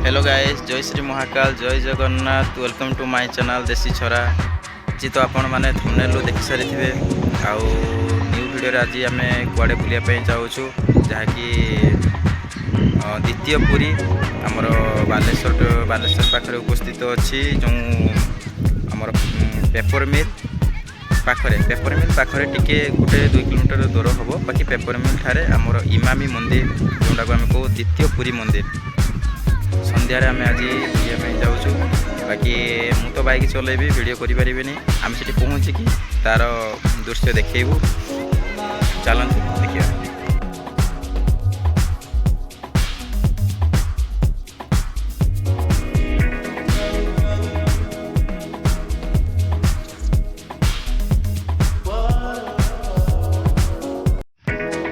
Hello guys, जय श्री महाकाल, जय Jagannath. Welcome to my channel देसी छरा जी। तो आपण मैंने थंबनेल देखि सारी थे। आउ न्यू वीडियो आज आम कुआडे बुलिया जाऊँ जहाँकि द्वितीय पुरी आमर बालेश्वर पाखे उपस्थित अच्छी जो आमर पेपर मिल पाखरे टिके गोटे 2 किलोमीटर दूर हम। बाकी पेपर मिल ठारे आमर इमामी मंदिर जोटा को आम कहू द्वितीय पुरी मंदिर। सन्धार आम आज बुझे जाऊँ। बाकी मु तो बाइक चलैबी वीडियो करें आम से पहुँचिकी तार दृश्य देखू। चलते देखिए।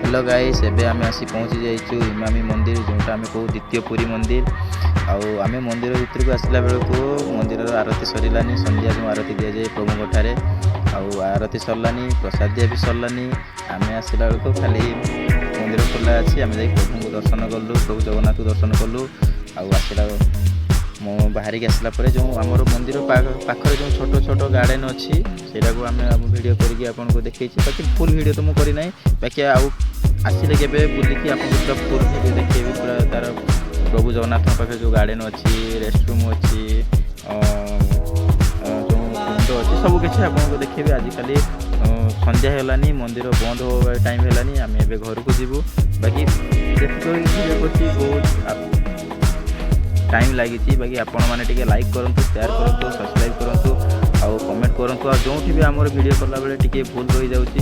हेलो गाइस, एबे आमे आसी पहुँची जाइछु इमामी मंदिर जोटा आमे कहू द्वितीय पुरी मंदिर। आमे मंदिर भीतर को आसला बेलू मंदिर आरती सरलानी। संध्या जो आरती दि जाए प्रभु ठारे आरती सरलानी, प्रसाद दिया भी सरलानी। आमे आसला बेलू खाली मंदिर खोला अच्छी। आमे जाई प्रभु को दर्शन कलु, प्रभु जगन्नाथ को दर्शन कलु। आसला मो बाहर की आसला जो आमर मंदिर पाखरे जो छोट छोट गार्डन अच्छी सेटा को आमे वीडियो करके आपको देखी। बाकी फुल वीडियो तो मुझे करना। बाकी आसिले के बुलिकी आपको पूरा फुल वीडियो देखेबी। पूरा तार प्रभु जगन्नाथ पाखे जो गार्डन अच्छी, रेस्टरूम अच्छी, जो कुंड अच्छी, सबकि आपको देखेबी। आजिकल संध्या है, मंदिर बंद हो टाइम है, आम ए घर को जीवु। बाकी बहुत टाइम लगी। बाकी आपण मैंने लाइक करूँ, शेयर करूँ, सब्सक्राइब करूँ, कमेंट करूँ। जो भी आम वीडियो कला बेले टी भूल रही जाऊँगी।